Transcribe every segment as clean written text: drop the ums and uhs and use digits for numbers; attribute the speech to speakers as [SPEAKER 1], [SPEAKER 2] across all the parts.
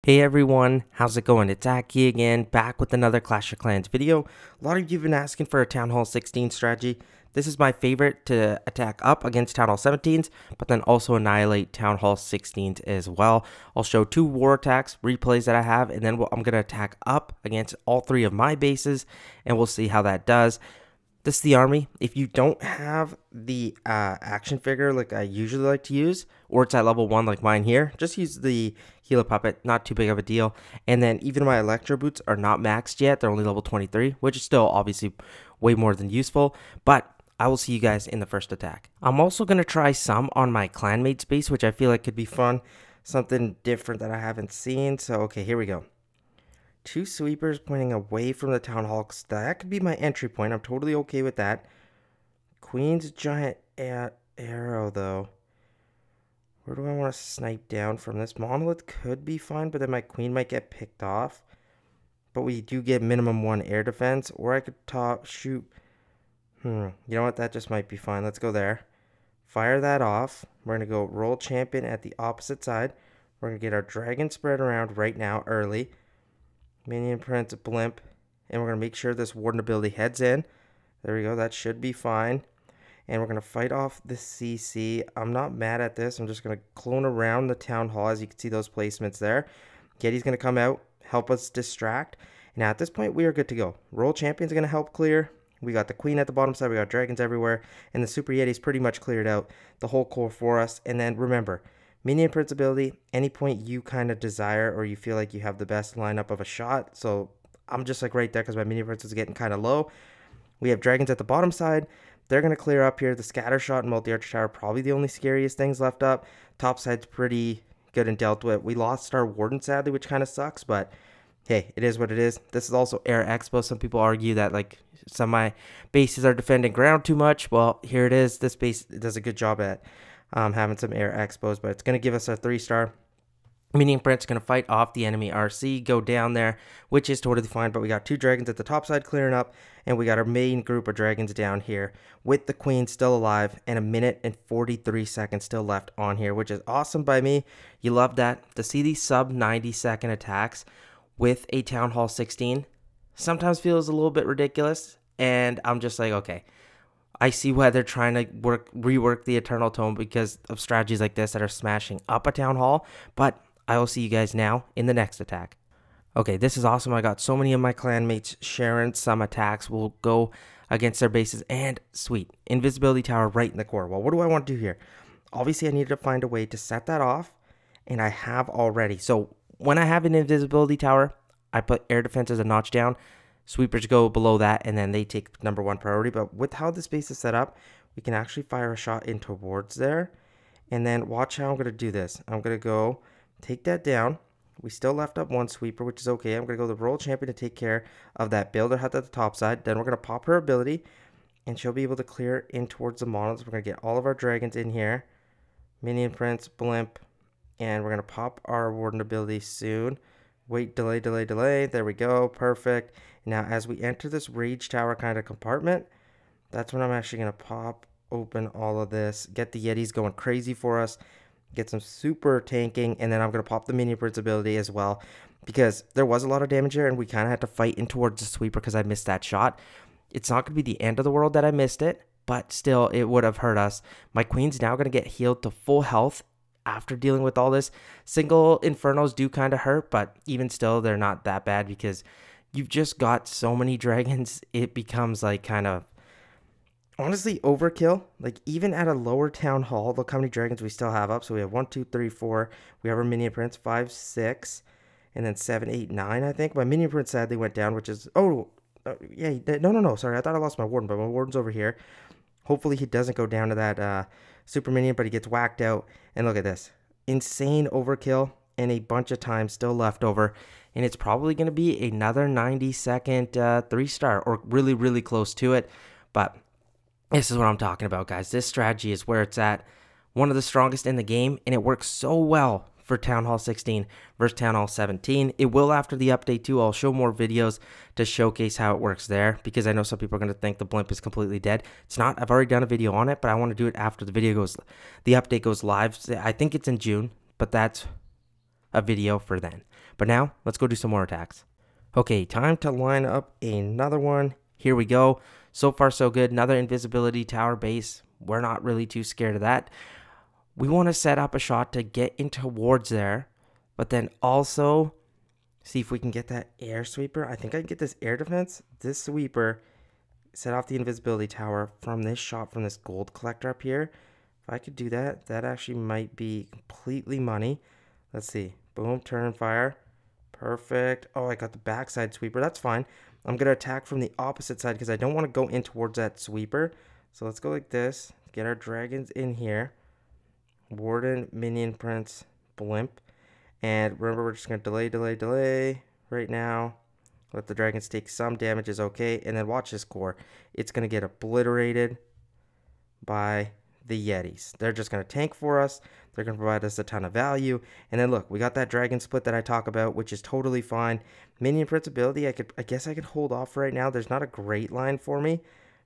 [SPEAKER 1] Hey everyone, how's it going? It's Aki again, back with another Clash of Clans video. A lot of you have been asking for a Town Hall 16 strategy. This is my favorite to attack up against Town Hall 17s, but then also annihilate Town Hall 16s as well. I'll show two war attacks, replays that I have, and then I'm going to attack up against all three of my bases, and we'll see how that does. This is the army. If you don't have the action figure like I usually like to use, or it's at level 1 like mine here, just use the Healer Puppet, not too big of a deal. And then even my Electro Boots are not maxed yet, they're only level 23, which is still obviously way more than useful, but I will see you guys in the first attack. I'm also going to try some on my clanmate base, which I feel like could be fun, something different that I haven't seen, so okay, here we go. Two sweepers pointing away from the town hall. That could be my entry point. I'm totally okay with that. Queen's giant arrow, though. Where do I want to snipe down from? This monolith could be fine, but then my queen might get picked off. But we do get minimum 1 air defense. Or I could shoot. You know what? That just might be fine. Let's go there. Fire that off. We're going to go roll champion at the opposite side. We're going to get our dragon spread around right now early. Minion Prince Blimp, and we're going to make sure this Warden ability heads in. There we go, that should be fine. And we're going to fight off the CC. I'm not mad at this. I'm just going to clone around the Town Hall, as you can see those placements there. Yeti's going to come out, help us distract. Now at this point, we are good to go. Roll Champion's going to help clear. We got the Queen at the bottom side, we got dragons everywhere, and the Super Yeti's pretty much cleared out the whole core for us. And then remember, Minion Prince ability, any point you kind of desire or you feel like you have the best lineup of a shot. So I'm just like right there because my Minion Prince is getting kind of low. We have dragons at the bottom side. They're going to clear up here. The scatter shot and multi-archer tower are probably the only scariest things left up. Top side's pretty good and dealt with. We lost our warden sadly, which kind of sucks, but hey, it is what it is. This is also Air Expo. Some people argue that like some of my bases are defending ground too much. Well, here it is. This base does a good job at having some air expos, but it's going to give us a 3-star. Minion Prince going to fight off the enemy RC, go down there, which is totally fine, but we got 2 dragons at the top side clearing up, and we got our main group of dragons down here with the queen still alive, and 1 minute and 43 seconds still left on here, which is awesome by me. You love that. To see these sub 90-second attacks with a Town Hall 16 sometimes feels a little bit ridiculous, and I'm just like, okay, I see why they're trying to rework the Eternal Tome because of strategies like this that are smashing up a Town Hall, but I will see you guys now in the next attack. Okay, this is awesome. I got so many of my clanmates sharing some attacks. We'll go against their bases, and sweet, invisibility tower right in the core. Well, what do I want to do here? Obviously, I needed to find a way to set that off, and I have already. So when I have an invisibility tower, I put air defense as a notch down. Sweepers go below that, and then they take number 1 priority. But with how this base is set up, we can actually fire a shot in towards there. And then watch how I'm going to do this. I'm going to go take that down. We still left up 1 sweeper, which is okay. I'm going to go the roll champion to take care of that builder hut at the top side. Then we're going to pop her ability, and she'll be able to clear in towards the monoliths. We're going to get all of our dragons in here. Minion Prince, Blimp, and we're going to pop our Warden ability soon. Wait, delay. There we go. Perfect. Now, as we enter this Rage Tower kind of compartment, that's when I'm actually going to pop open all of this, get the Yetis going crazy for us, get some super tanking, and then I'm going to pop the Minion Prince ability as well, because there was a lot of damage here, and we kind of had to fight in towards the sweeper because I missed that shot. It's not going to be the end of the world that I missed it, but still, it would have hurt us. My queen's now going to get healed to full health after dealing with all this. Single infernos do kind of hurt, but even still, they're not that bad because you've just got so many dragons. It becomes like kind of honestly overkill. Like even at a lower town hall, look how many dragons we still have up. So we have 1, 2, 3, 4. We have our Minion Prince 5, 6, and then 7, 8, 9. I think my Minion Prince sadly went down, which is yeah, no. Sorry, I thought I lost my Warden, but my Warden's over here. Hopefully he doesn't go down to that super minion, but he gets whacked out. And look at this. Insane overkill and a bunch of time still left over. And it's probably going to be another 90-second 3-star or really, really close to it. But this is what I'm talking about, guys. This strategy is where it's at. One of the strongest in the game, and it works so well for Town Hall 16 versus Town Hall 17. It will after the update too. I'll show more videos to showcase how it works there, because I know some people are going to think the blimp is completely dead. It's not. I've already done a video on it, but I want to do it after the update goes live. I think it's in June, but that's a video for then. But now, let's go do some more attacks. Okay, time to line up another one. Here we go. So far, so good. Another invisibility tower base. We're not really too scared of that. We want to set up a shot to get in towards there, but then also see if we can get that air sweeper. I think I can get this air defense, this sweeper, set off the invisibility tower from this shot from this gold collector up here. If I could do that, that actually might be completely money. Let's see. Boom, turn and fire. Perfect. Oh, I got the backside sweeper. That's fine. I'm going to attack from the opposite side because I don't want to go in towards that sweeper. So let's go like this. Get our dragons in here. Warden, Minion Prince, Blimp. And remember, we're just going to delay right now. Let the dragons take some damage is okay. And then watch this core. It's going to get obliterated by the Yetis. They're just going to tank for us. They're going to provide us a ton of value. And then look, we got that dragon split that I talk about, which is totally fine. Minion Prince ability, I guess I could hold off right now. There's not a great line for me,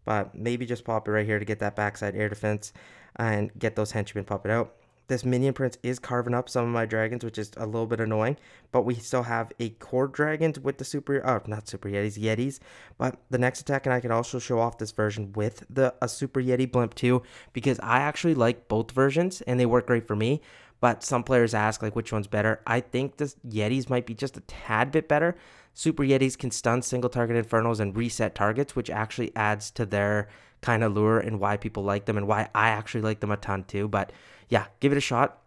[SPEAKER 1] but maybe just pop it right here to get that backside air defense and get those henchmen pop it out. This Minion Prince is carving up some of my dragons, which is a little bit annoying, but we still have a core dragons with the not super Yetis. But the next attack, and I can also show off this version with a super Yeti blimp too, because I actually like both versions and they work great for me. But some players ask like which one's better. I think the Yetis might be just a tad bit better. Super Yetis can stun single target infernos and reset targets, which actually adds to their kind of lure and why people like them and why I actually like them a ton too. But yeah, give it a shot.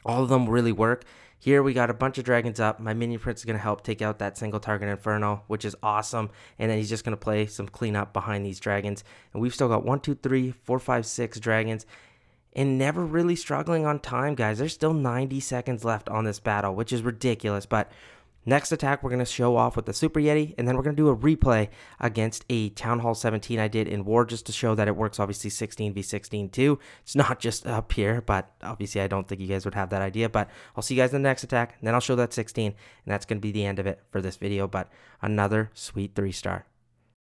[SPEAKER 1] All of them really work. Here we got a bunch of dragons up. My Minion Prince is going to help take out that single target inferno, which is awesome. And then he's just going to play some cleanup behind these dragons. And we've still got 1, 2, 3, 4, 5, 6 dragons. And never really struggling on time, guys. There's still 90 seconds left on this battle, which is ridiculous. But next attack, we're going to show off with the Super Yeti, and then we're going to do a replay against a Town Hall 17 I did in War, just to show that it works, obviously, 16v16 too. It's not just up here, but obviously I don't think you guys would have that idea. But I'll see you guys in the next attack, and then I'll show that 16, and that's going to be the end of it for this video. But another sweet 3-star.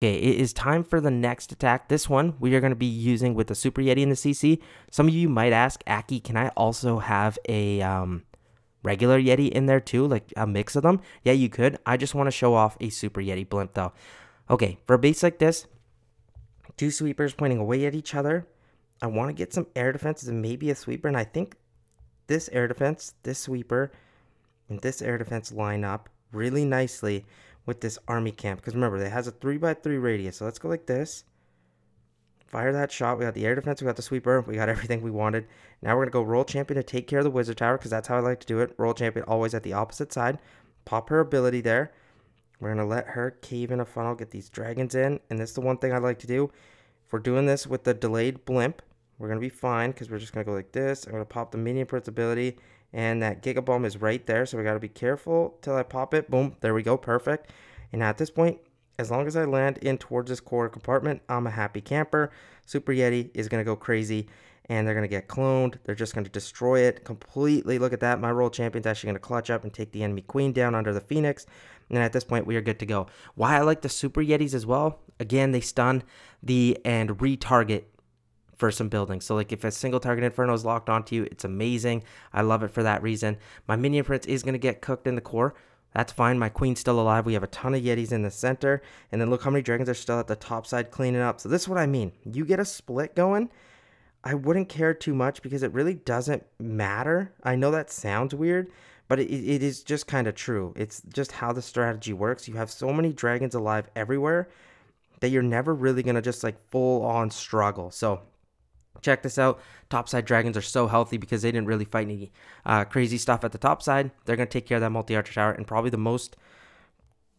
[SPEAKER 1] Okay, it is time for the next attack. This one we are going to be using with the Super Yeti in the CC. Some of you might ask, Aki, can I also have a regular Yeti in there too, like a mix of them? Yeah, you could. I just want to show off a Super Yeti blimp though. Okay, for a base like this, 2 sweepers pointing away at each other. I want to get some air defenses and maybe a sweeper, and I think this air defense, this sweeper, and this air defense line up really nicely with this army camp, because remember, it has a 3x3 radius. So let's go like this. Fire that shot. We got the air defense, we got the sweeper, we got everything we wanted. Now we're going to go roll champion to take care of the wizard tower, because that's how I like to do it. Roll champion always at the opposite side. Pop her ability there. We're going to let her cave in a funnel, get these dragons in. And this is the one thing I like to do. If we're doing this with the delayed blimp, we're going to be fine, because we're just going to go like this. I'm going to pop the Minion Prince ability, and that Giga Bomb is right there, so we got to be careful till I pop it. Boom, there we go, perfect. And at this point, as long as I land in towards this core compartment, I'm a happy camper. Super Yeti is going to go crazy, and they're going to get cloned. They're just going to destroy it completely. Look at that. My roll champion's actually going to clutch up and take the enemy queen down under the Phoenix. And at this point, we are good to go. Why I like the Super Yetis as well, again, they stun and retarget for some buildings. So like if a single target inferno is locked onto you, it's amazing. I love it for that reason. My Minion Prince is going to get cooked in the core. That's fine. My queen's still alive. We have a ton of Yetis in the center. And then look how many dragons are still at the top side cleaning up. So this is what I mean. You get a split going, I wouldn't care too much because it really doesn't matter. I know that sounds weird, but it is just kind of true. It's just how the strategy works. You have so many dragons alive everywhere that you're never really going to just like full on struggle. So check this out. Topside dragons are so healthy because they didn't really fight any crazy stuff at the top side. They're going to take care of that multi-archer tower and probably the most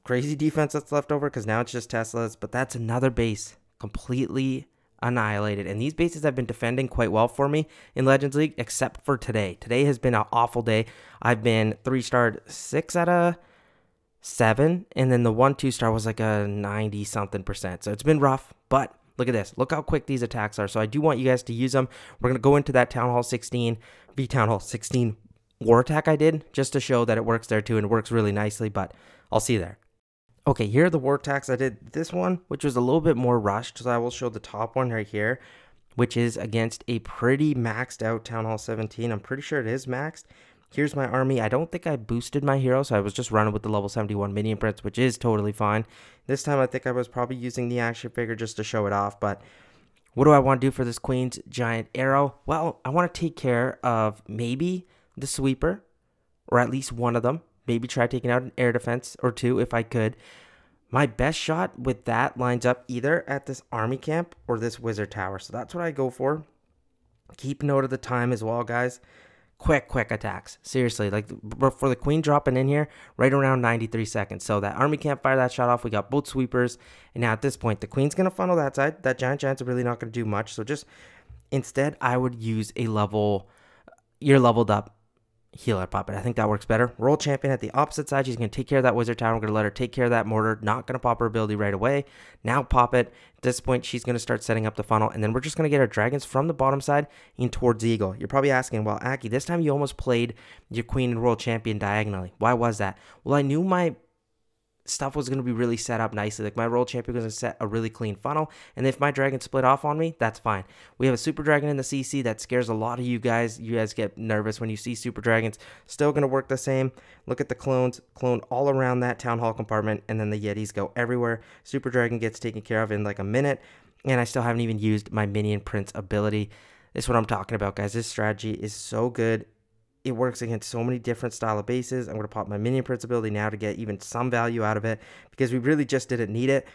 [SPEAKER 1] crazy defense that's left over, because now it's just Teslas. But that's another base completely annihilated. And these bases have been defending quite well for me in Legends League, except for today. Today has been an awful day. I've been 3-starred 6 out of 7, and then the 1-2-star was like a 90-something%. So it's been rough, but look at this. Look how quick these attacks are. So I do want you guys to use them. We're going to go into that Town Hall 16 v Town Hall 16 war attack I did, just to show that it works there too, and it works really nicely, but I'll see you there. Okay, here are the war attacks. I did this one, which was a little bit more rushed, so I will show the top one right here, which is against a pretty maxed out Town Hall 17. I'm pretty sure it is maxed. Here's my army. I don't think I boosted my hero, so I was just running with the level 71 minion prince, which is totally fine. This time I think I was probably using the action figure just to show it off, but what do I want to do for this queen's giant arrow? Well, I want to take care of maybe the sweeper, or at least one of them. Maybe try taking out an air defense or two if I could. My best shot with that lines up either at this army camp or this wizard tower, so that's what I go for. Keep note of the time as well, guys. Quick attacks. Seriously, like for the queen dropping in here, right around 93 seconds. So that army can't fire that shot off. We got both sweepers. And now at this point, the queen's going to funnel that side. That giant's really not going to do much. So just instead, I would use a your leveled up healer puppet. I think that works better. Roll champion at the opposite side. She's going to take care of that wizard tower. I'm going to let her take care of that mortar. Not going to pop her ability right away. Now pop it. At this point, she's going to start setting up the funnel. And then we're just going to get our dragons from the bottom side in towards the eagle. You're probably asking, well, Aki, this time you almost played your queen and world champion diagonally. Why was that? Well, I knew my stuff was going to be really set up nicely. Like my world champion was going to set a really clean funnel, and if my dragon split off on me, that's fine. We have a super dragon in the CC that scares a lot of you guys. You guys get nervous when you see super dragons. Still going to work the same. Look at the clones, clone all around that town hall compartment, and then the yetis go everywhere. Super dragon gets taken care of in like a minute, and I still haven't even used my minion prince ability. This is what I'm talking about, guys. This strategy is so good. It works against so many different style of bases. I'm going to pop my minion prince ability now to get even some value out of it because we really just didn't need it.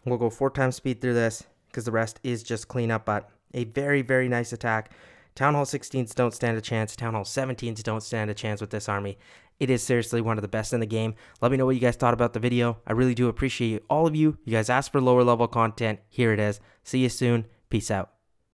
[SPEAKER 1] We'll go 4 times speed through this because the rest is just cleanup, but a very nice attack. Town Hall 16s don't stand a chance. Town Hall 17s don't stand a chance with this army. It is seriously one of the best in the game. Let me know what you guys thought about the video. I really do appreciate all of you. You guys asked for lower level content. Here it is. See you soon. Peace out.